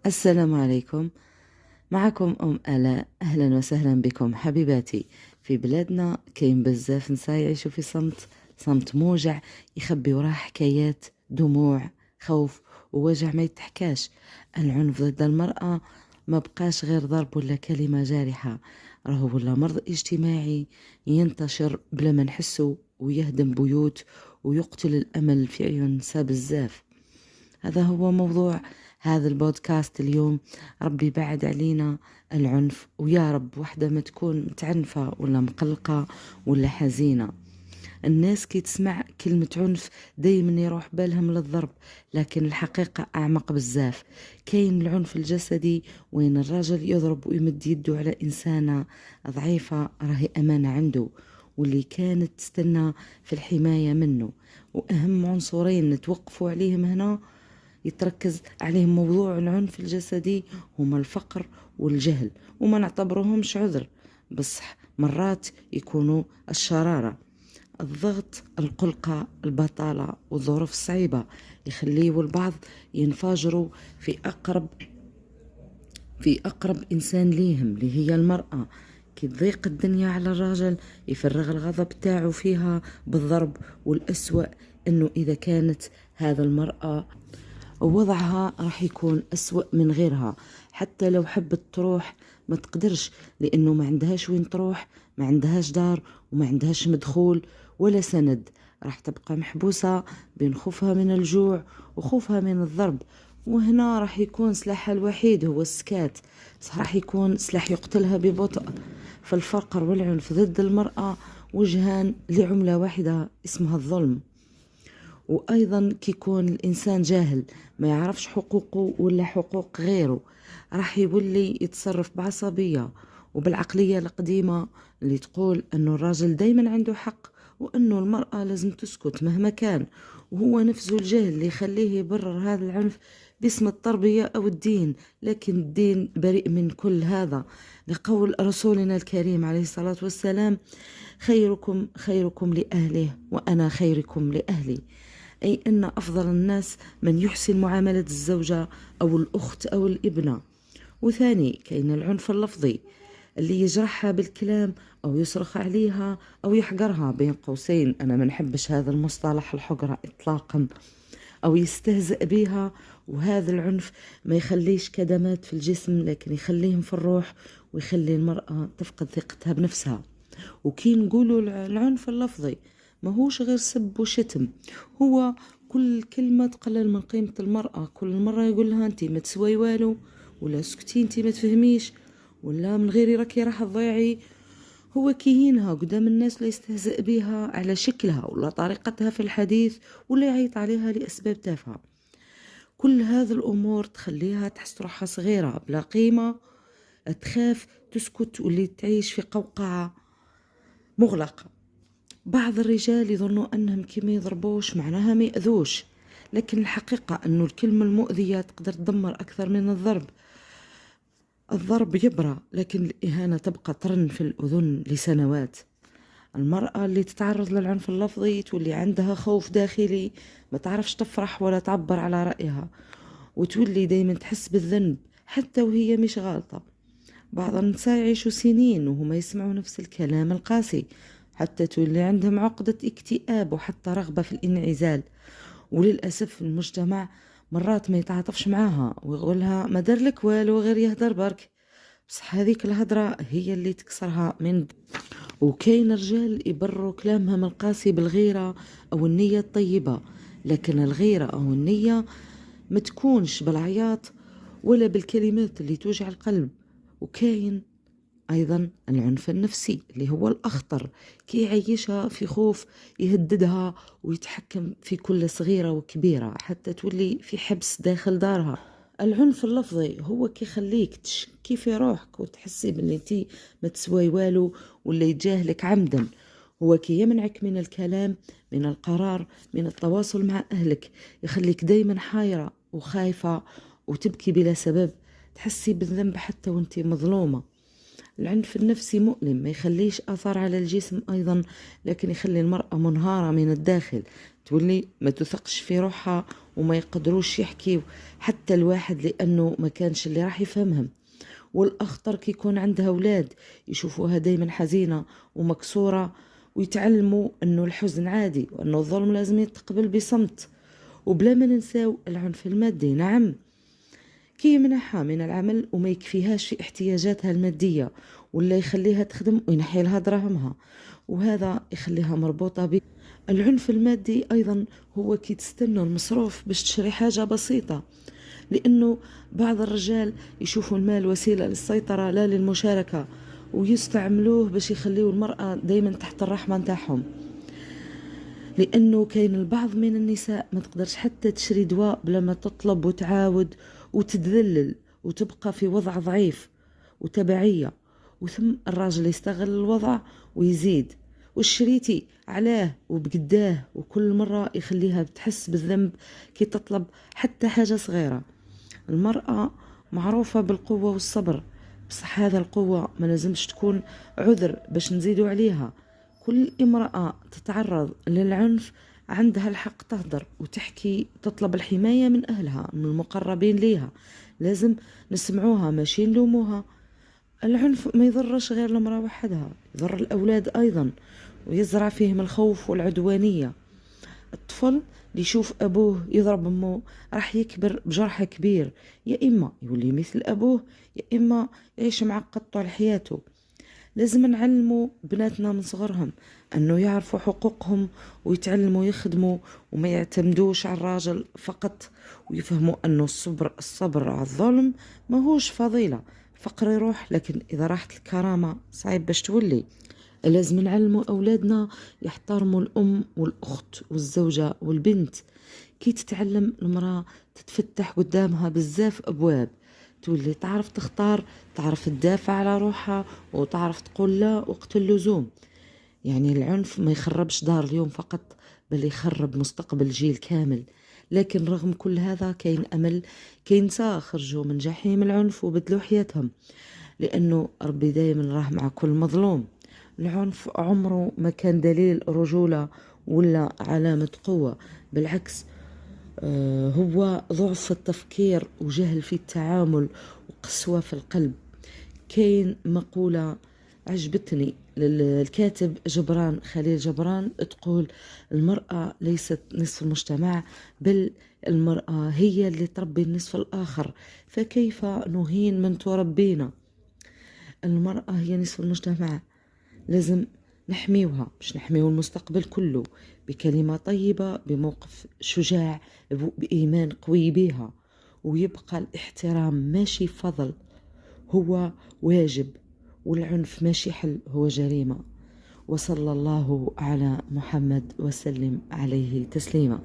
السلام عليكم. معكم آلاء. أهلا وسهلا بكم حبيباتي. في بلادنا كاين بزاف نساء يعيشوا في صمت موجع، يخبي وراه حكايات، دموع، خوف ووجع ما يتحكاش. العنف ضد المرأة ما بقاش غير ضرب ولا كلمة جارحة، راهو ولا مرض اجتماعي ينتشر بلا ما نحسه، ويهدم بيوت ويقتل الأمل في عيون نساء بزاف. هذا هو موضوع هذا البودكاست اليوم. ربي بعد علينا العنف، ويا رب وحدة ما تكون متعنفة ولا مقلقة ولا حزينة. الناس كي تسمع كلمة عنف دايما يروح بالهم للضرب، لكن الحقيقة أعمق بزاف. كاين العنف الجسدي وين الراجل يضرب ويمد يده على إنسانة ضعيفة راهي أمانة عنده، واللي كانت تستنى في الحماية منه. وأهم عنصرين نتوقفوا عليهم هنا يتركز عليهم موضوع العنف الجسدي هما الفقر والجهل، وما نعتبرهمش عذر، بس مرات يكونوا الشرارة. الضغط، القلقة، البطالة والظروف الصعيبة يخليوا البعض ينفجروا في أقرب إنسان ليهم اللي هي المرأة. كي تضيق الدنيا على الراجل يفرغ الغضب تاعه فيها بالضرب، والأسوأ أنه إذا كانت هذا المرأة ووضعها راح يكون أسوأ من غيرها. حتى لو حبت تروح ما تقدرش، لأنه ما عندهاش وين تروح، ما عندهاش دار وما عندهاش مدخول ولا سند. راح تبقى محبوسة بين خوفها من الجوع وخوفها من الضرب، وهنا راح يكون سلاحها الوحيد هو السكات، راح يكون سلاح يقتلها ببطء. فالفقر والعنف ضد المرأة وجهان لعملة واحدة اسمها الظلم. وأيضا كيكون الإنسان جاهل ما يعرفش حقوقه ولا حقوق غيره، راح يولي يتصرف بعصبية وبالعقلية القديمة اللي تقول أنه الراجل دايما عنده حق، وأنه المرأة لازم تسكت مهما كان. وهو نفسه الجهل اللي يخليه يبرر هذا العنف باسم التربية أو الدين، لكن الدين بريء من كل هذا، لقول رسولنا الكريم عليه الصلاة والسلام: خيركم خيركم لأهله وأنا خيركم لأهلي. أي أن أفضل الناس من يحسن معاملة الزوجة أو الأخت أو الابنة. وثاني كاين العنف اللفظي اللي يجرحها بالكلام أو يصرخ عليها أو يحقرها، بين قوسين أنا ما نحبش هذا المصطلح الحقرة إطلاقا، أو يستهزئ بها. وهذا العنف ما يخليش كدمات في الجسم، لكن يخليهم في الروح، ويخلي المرأة تفقد ثقتها بنفسها. وكي نقولوا العنف اللفظي ما هوش غير سب وشتم، هو كل كلمة تقلل من قيمة المرأة. كل مرة يقول لها انتي ما تسوي والو، ولا اسكتي انتي ما تفهميش، ولا من غيري راكي راح تضيعي. هو كيهينها قدام الناس لا يستهزئ بها على شكلها ولا طريقتها في الحديث، ولا يعيط عليها لأسباب تافهة. كل هذه الأمور تخليها تحس روحها صغيرة بلا قيمة، تخاف تسكت واللي تعيش في قوقعة مغلقة. بعض الرجال يظنوا أنهم كي يضربوش معناها ما يأذوش، لكن الحقيقة أنه الكلمة المؤذية تقدر تدمر أكثر من الضرب. الضرب يبرى، لكن الإهانة تبقى ترن في الأذن لسنوات. المرأة اللي تتعرض للعنف اللفظي تولي عندها خوف داخلي، ما تعرفش تفرح ولا تعبر على رأيها، وتولي دايما تحس بالذنب حتى وهي مش غلطة. بعض النساء يعيشوا سنين وهم يسمعوا نفس الكلام القاسي، حتى تولي عندهم عقدة اكتئاب وحتى رغبة في الانعزال. وللأسف المجتمع مرات ما يتعاطفش معاها ويقولها ما دار لك والو غير يهدر برك، بس هذيك الهدرة هي اللي تكسرها من. وكاين رجال يبرروا كلامهم القاسي بالغيرة أو النية الطيبة، لكن الغيرة أو النية ما تكونش بالعياط ولا بالكلمات اللي توجع القلب. وكاين أيضا العنف النفسي اللي هو الأخطر، كي يعيشها في خوف يهددها ويتحكم في كل صغيرة وكبيرة حتى تولي في حبس داخل دارها. العنف اللفظي هو كي يخليك تشكي في روحك وتحسي باللي انتي ما تسوي والو، ولا يجاهلك عمدا. هو كي يمنعك من الكلام، من القرار، من التواصل مع أهلك، يخليك دايما حايرة وخايفة وتبكي بلا سبب، تحسي بالذنب حتى وانتي مظلومة. العنف النفسي مؤلم، ما يخليش أثر على الجسم أيضا، لكن يخلي المرأة منهارة من الداخل، تولي ما تثقش في روحها وما يقدروش يحكيو حتى الواحد لأنه ما كانش اللي راح يفهمهم. والأخطر كي يكون عندها أولاد يشوفوها دايما حزينة ومكسورة، ويتعلموا أنه الحزن عادي وأنه الظلم لازم يتقبل بصمت. وبلا ما ننساو العنف المادي، نعم كي يمنعها من العمل وما يكفيهاش في احتياجاتها المادية، ولا يخليها تخدم وينحي لها دراهمها، وهذا يخليها مربوطة به. العنف المادي أيضا هو كي تستنوا المصروف باش تشري حاجة بسيطة، لأنه بعض الرجال يشوفوا المال وسيلة للسيطرة لا للمشاركة، ويستعملوه باش يخليوا المرأة دايما تحت الرحمة نتاعهم. لأنه كاين البعض من النساء ما تقدرش حتى تشري دواء بلا ما تطلب وتعاود وتتذلل وتبقى في وضع ضعيف وتبعية، وثم الراجل يستغل الوضع ويزيد والشريتي علاه وبقداه، وكل مرة يخليها بتحس بالذنب كي تطلب حتى حاجة صغيرة. المرأة معروفة بالقوة والصبر، بصح هذا القوة ما لازمش تكون عذر باش نزيدوا عليها. كل امرأة تتعرض للعنف عندها الحق تهدر وتحكي، تطلب الحماية من أهلها من المقربين ليها، لازم نسمعوها ماشي نلوموها. العنف ما يضرش غير المرأة وحدها، يضر الأولاد أيضا ويزرع فيهم الخوف والعدوانية. الطفل اللي يشوف أبوه يضرب أمه راح يكبر بجرح كبير، يا إما يولي مثل أبوه يا إما يعيش معقد طول حياته. لازم نعلموا بناتنا من صغرهم أنه يعرفوا حقوقهم ويتعلموا يخدموا وما يعتمدوش على الراجل فقط، ويفهموا أنه الصبر على الظلم ما هوش فضيلة، فقر يروح لكن إذا راحت الكرامة صعيب باش تولي. لازم نعلموا أولادنا يحترموا الأم والأخت والزوجة والبنت. كي تتعلم المرأة تتفتح قدامها بزاف أبواب، تولي تعرف تختار، تعرف تدافع على روحها، وتعرف تقول لا وقت اللزوم. يعني العنف ما يخربش دار اليوم فقط، بل يخرب مستقبل جيل كامل. لكن رغم كل هذا كاين أمل، كاين نساء خرجوا من جحيم العنف وبدلوا حياتهم، لأنه ربي دايما راه مع كل مظلوم. العنف عمره ما كان دليل رجولة ولا علامة قوة، بالعكس هو ضعف في التفكير وجهل في التعامل وقسوة في القلب. كاين مقولة عجبتني للكاتب جبران خليل جبران تقول: المرأة ليست نصف المجتمع، بل المرأة هي اللي تربي النصف الآخر، فكيف نهين من تربينا؟ المرأة هي نصف المجتمع، لازم نحميوها باش نحميو المستقبل كله بكلمة طيبة، بموقف شجاع، بإيمان قوي بها. ويبقى الاحترام ماشي فضل، هو واجب، والعنف ماشي حل، هو جريمة. وصلى الله على محمد وسلم عليه تسليما.